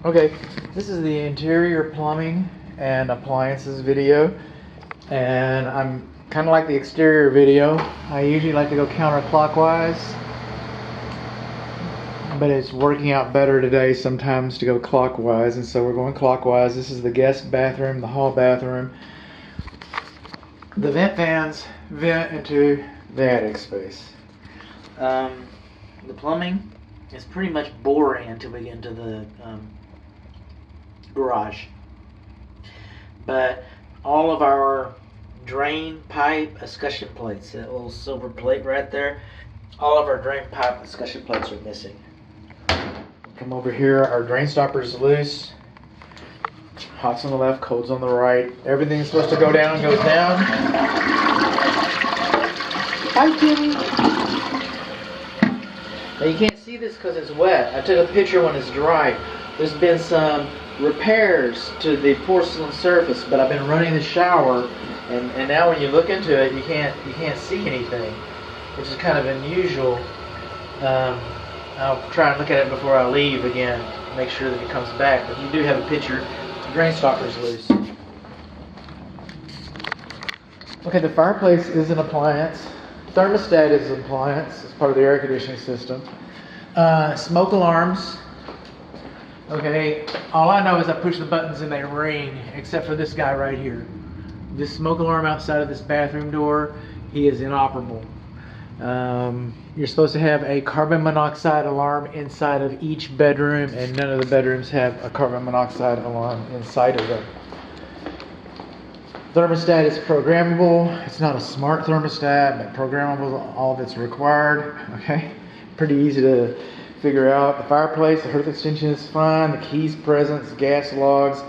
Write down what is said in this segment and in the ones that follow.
Okay, this is the interior plumbing and appliances video, and I'm kind of like the exterior video. I usually like to go counterclockwise, but it's working out better today sometimes to go clockwise, and so we're going clockwise. This is the guest bathroom, the hall bathroom. The vent fans vent into the attic space. The plumbing is pretty much boring until we get into the garage. But all of our drain pipe escutcheon plates, that little silver plate right there, all of our drain pipe escutcheon plates are missing. Come over here, our drain stopper's loose. Hot's on the left, cold's on the right. Everything's supposed to go down goes down. Hi, Timmy. Now you can't see this because it's wet. I took a picture when it's dry. There's been some repairs to the porcelain surface, but I've been running the shower, and now when you look into it, you can't see anything, which is kind of unusual. I'll try and look at it before I leave again, make sure that it comes back. But you do have a picture. The drain stopper's loose. Okay, the fireplace is an appliance. Thermostat is an appliance. It's part of the air conditioning system. Smoke alarms. Okay, all I know is I push the buttons and they ring, except for this guy right here. This smoke alarm outside of this bathroom door, he is inoperable. You're supposed to have a carbon monoxide alarm inside of each bedroom, and none of the bedrooms have a carbon monoxide alarm inside of them. Thermostat is programmable. It's not a smart thermostat, but programmable is all that's required. Okay, pretty easy to figure out. The fireplace, the hearth extension is fine. The keys present, gas logs.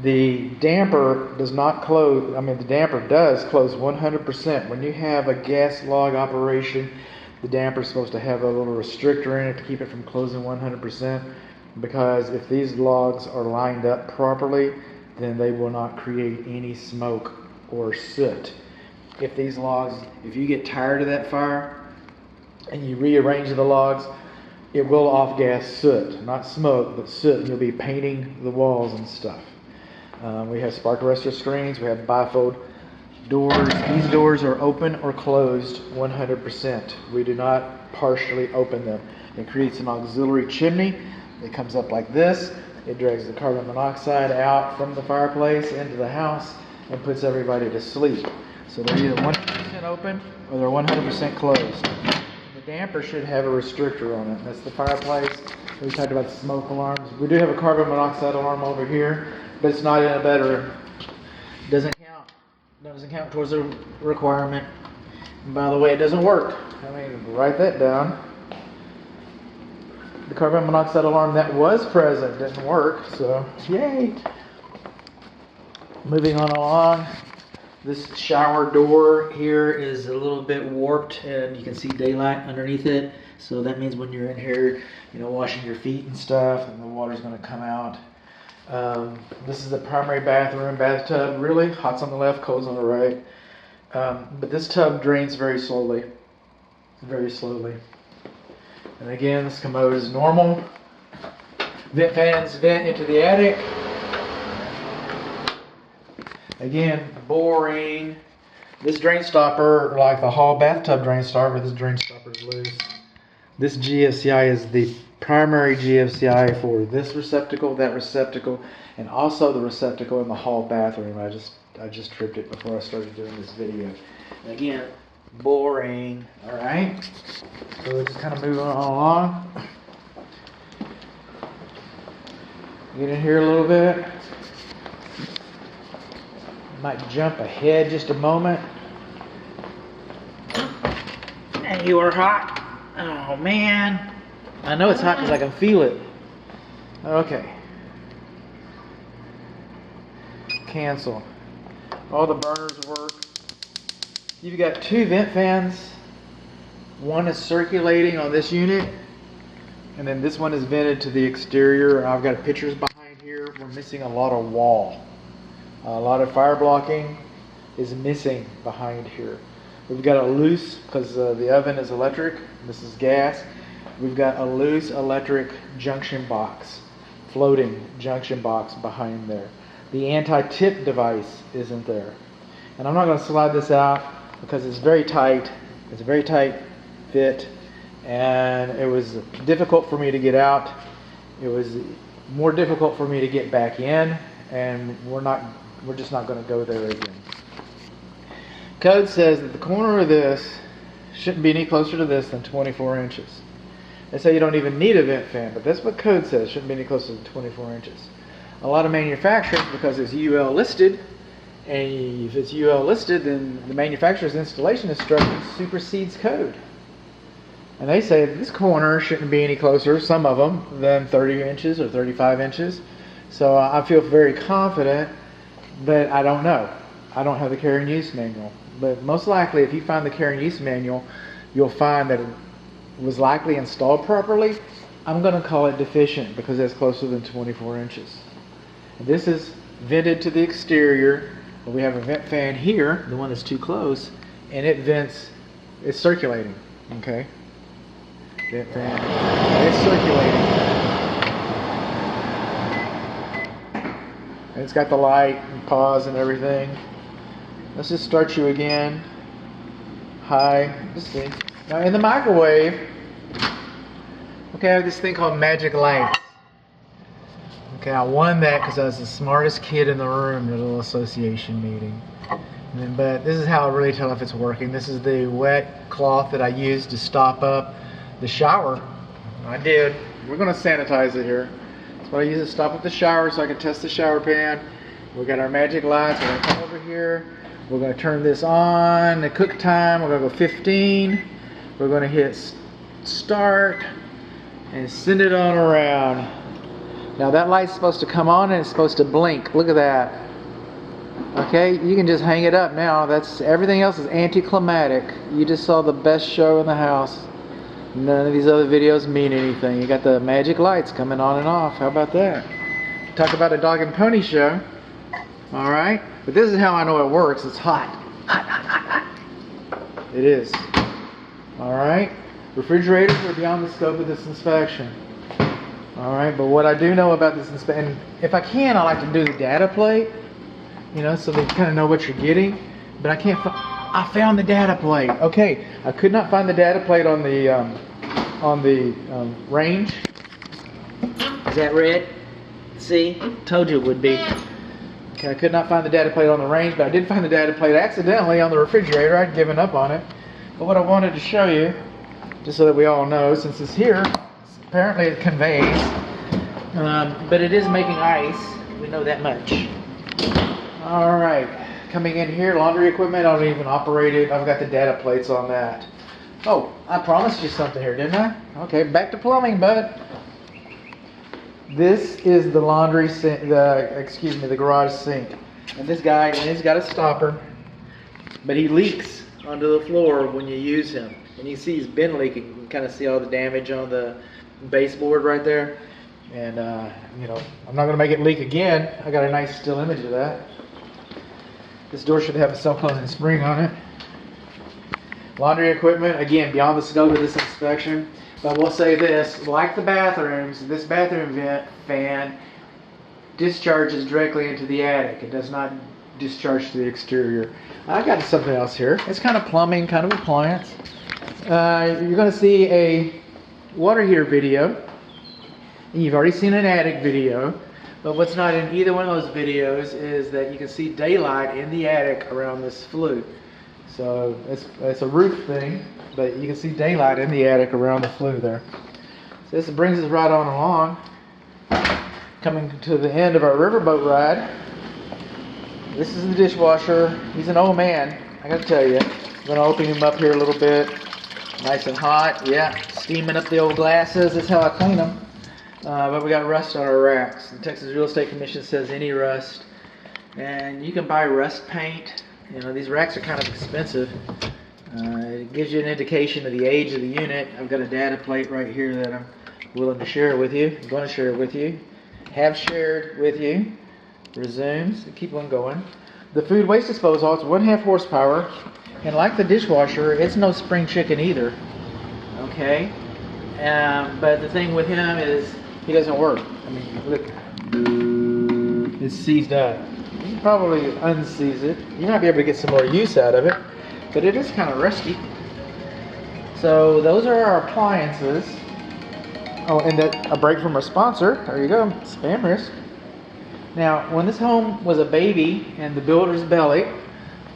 The damper does not close. The damper does close 100%. When you have a gas log operation, the damper is supposed to have a little restrictor in it to keep it from closing 100%, because if these logs are lined up properly, then they will not create any smoke or soot. If you get tired of that fire and you rearrange the logs, it will off-gas soot, not smoke, but soot, and you'll be painting the walls and stuff. We have spark arrestor screens. We have bifold doors. These doors are open or closed 100%. We do not partially open them. It creates an auxiliary chimney. It comes up like this. It drags the carbon monoxide out from the fireplace into the house and puts everybody to sleep. So they're either 100% open or they're 100% closed. The damper should have a restrictor on it. That's the fireplace. We talked about the smoke alarms. We do have a carbon monoxide alarm over here, but it's not in a bedroom. It doesn't count towards the requirement. And by the way, it doesn't work. Write that down. The carbon monoxide alarm that was present didn't work, so yay. Moving on along. This shower door here is a little bit warped, and you can see daylight underneath it. So that means when you're in here, washing your feet and stuff, and the water's going to come out. This is the primary bathroom, bathtub. Really, hot's on the left, cold's on the right. But this tub drains very slowly. Very slowly. And again, this commode is normal. Vent fans vent into the attic. Again, boring. This drain stopper, like the hall bathtub drain stopper, this drain stopper is loose. This GFCI is the primary GFCI for this receptacle, that receptacle, and also the receptacle in the hall bathroom. I just tripped it before I started doing this video. And again, boring. All right. So we're just kind of moving on along. Get in here a little bit. Might jump ahead just a moment. And you are hot. Oh man. I know it's hot because I can feel it. Okay. Cancel. All the burners work. You've got two vent fans. One is circulating on this unit, and then this one is vented to the exterior. I've got pictures behind here. We're missing a lot of wall. A lot of fire blocking is missing behind here. We've got a loose, because the oven is electric, this is gas. We've got a loose electric junction box floating junction box behind there. The anti-tip device isn't there. And I'm not going to slide this out because it's very tight. It's a very tight fit, and it was difficult for me to get out. It was more difficult for me to get back in, and we're just not going to go there again. Code says that the corner of this shouldn't be any closer to this than 24 inches. They say you don't even need a vent fan, but that's what code says, shouldn't be any closer than 24 inches. A lot of manufacturers, because it's UL listed, and if it's UL listed, then the manufacturer's installation instruction supersedes code. And they say this corner shouldn't be any closer, some of them, than 30 inches or 35 inches. So I feel very confident, but I don't know. I don't have the care and use manual. But most likely, if you find the care and use manual, you'll find that it was likely installed properly. I'm going to call it deficient because it's closer than 24 inches. And this is vented to the exterior. But we have a vent fan here, the one that's too close, and it vents, it's circulating, okay? Vent fan, it's circulating. And it's got the light and pause and everything. Let's just start you again. High, let's see. Now in the microwave, okay, I have this thing called magic lights. Okay, I won that because I was the smartest kid in the room at a little association meeting. But this is how I really tell if it's working. This is the wet cloth that I used to stop up the shower. I did. We're going to sanitize it here. That's what I use to stop up the shower so I can test the shower pan. We got our magic lights. We're going to come over here. We're going to turn this on. The cook time, we're going to go 15. We're going to hit start and send it on around. Now that light's supposed to come on and it's supposed to blink. Look at that. Okay, you can just hang it up now. That's everything else is anticlimactic. You just saw the best show in the house. None of these other videos mean anything. You got the magic lights coming on and off. How about that? Talk about a dog and pony show. All right, but this is how I know it works. It's hot. Hot, hot, hot, hot. It is. All right. Refrigerators are beyond the scope of this inspection. Alright, but what I do know about this inspection, if I can, I like to do the data plate, you know, so they kind of know what you're getting. But I can't I found the data plate. Okay, I could not find the data plate on the range. Is that red? See? Told you it would be. Okay, I could not find the data plate on the range, but I did find the data plate accidentally on the refrigerator. I'd given up on it. But what I wanted to show you, just so that we all know, since it's here, apparently it conveys, but it is making ice. We know that much. All right, coming in here, laundry equipment. I don't even operate it. I've got the data plates on that. Oh, I promised you something here, didn't I? Okay, back to plumbing, bud. This is the laundry sink, the garage sink. And this guy, he's got a stopper, but he leaks onto the floor when you use him. And you see he's been leaking. You can kind of see all the damage on the baseboard right there. And, you know, I'm not going to make it leak again. I got a nice still image of that. This door should have a self-closing spring on it. Laundry equipment, again, beyond the scope of this inspection. But we'll say this, like the bathrooms, this bathroom vent fan discharges directly into the attic. It does not discharge to the exterior. I got something else here. It's kind of plumbing, kind of appliance. You're going to see a water heater video. You've already seen an attic video. But what's not in either one of those videos is that you can see daylight in the attic around this flue. So it's a roof thing, but you can see daylight in the attic around the flue there. So this brings us right on along. Coming to the end of our riverboat ride. This is the dishwasher. He's an old man, I gotta tell you. I'm gonna open him up here a little bit. Nice and hot, yeah. Steaming up the old glasses, that's how I clean them. But we got rust on our racks. The Texas Real Estate Commission says any rust. And you can buy rust paint. You know, these racks are kind of expensive. It gives you an indication of the age of the unit. I've got a data plate right here that I'm willing to share with you. I'm going to share it with you. Have shared with you. Resumes. Keep on going. The food waste disposal, it's 1/2 horsepower. And like the dishwasher, it's no spring chicken either. Okay? But the thing with him is he doesn't work. I mean, look, it's seized up. You can probably unseize it. You might be able to get some more use out of it, but it is kind of rusty. So those are our appliances. Oh, and a break from our sponsor. There you go, spam risk. Now, when this home was a baby in the builder's belly,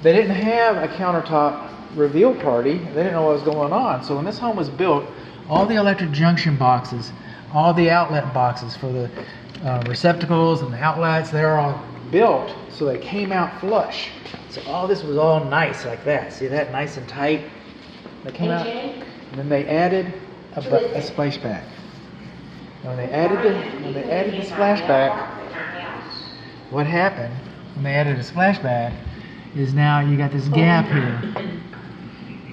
they didn't have a countertop reveal party. They didn't know what was going on. So when this home was built, all the electric junction boxes, all the outlet boxes for the receptacles and the outlets, they're all built so they came out flush. So all this was all nice like that. See that, nice and tight? They came out, and then they added a splashback. When they added the splashback, what happened when they added a splashback is now you got this gap here.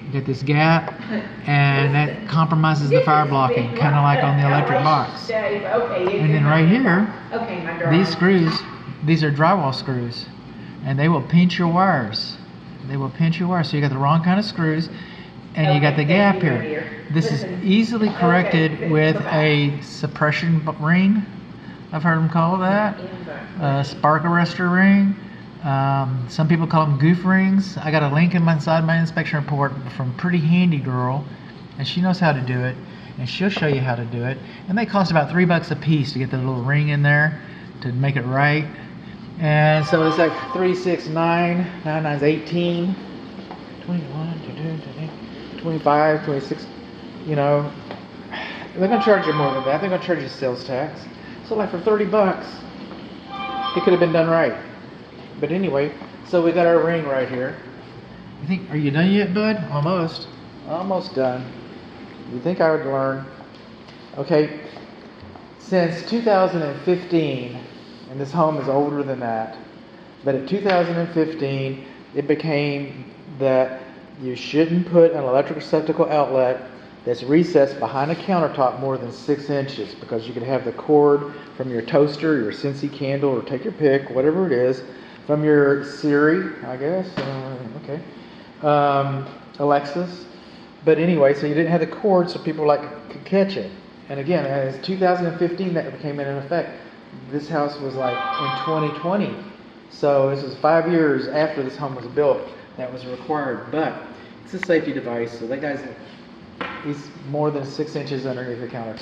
You get this gap, and that compromises the fire blocking, kind of like on the electric box. And then right here, these screws, these are drywall screws, and they will pinch your wires. They will pinch your wires. So you got the wrong kind of screws, and you got the gap here. This is easily corrected with a suppression ring. I've heard them call that. A spark arrestor ring. Some people call them goof rings. I got a link inside my inspection report from Pretty Handy Girl, and she knows how to do it, and she'll show you how to do it. And they cost about $3 a piece to get the little ring in there to make it right. And so it's like 3, 6, 9, 9, 9's 18, 21, 22, 25, 26. You know, they're gonna charge you more than that. They're gonna charge you sales tax. So like for $30, it could have been done right. But anyway, so we got our ring right here. You think, are you done yet, bud? Almost. Almost done. You think I would learn? Okay, since 2015, and this home is older than that, but in 2015, it became that you shouldn't put an electric receptacle outlet that's recessed behind a countertop more than 6 inches, because you could have the cord from your toaster, your Scentsy candle, or take your pick, whatever it is, from your Siri, I guess, Alexis. But anyway, so you didn't have the cord so people could catch it. And again, as 2015 that came in effect, this house was like in 2020. So this was 5 years after this home was built that was required. But it's a safety device, so that guy's, he's more than 6 inches underneath the countertop.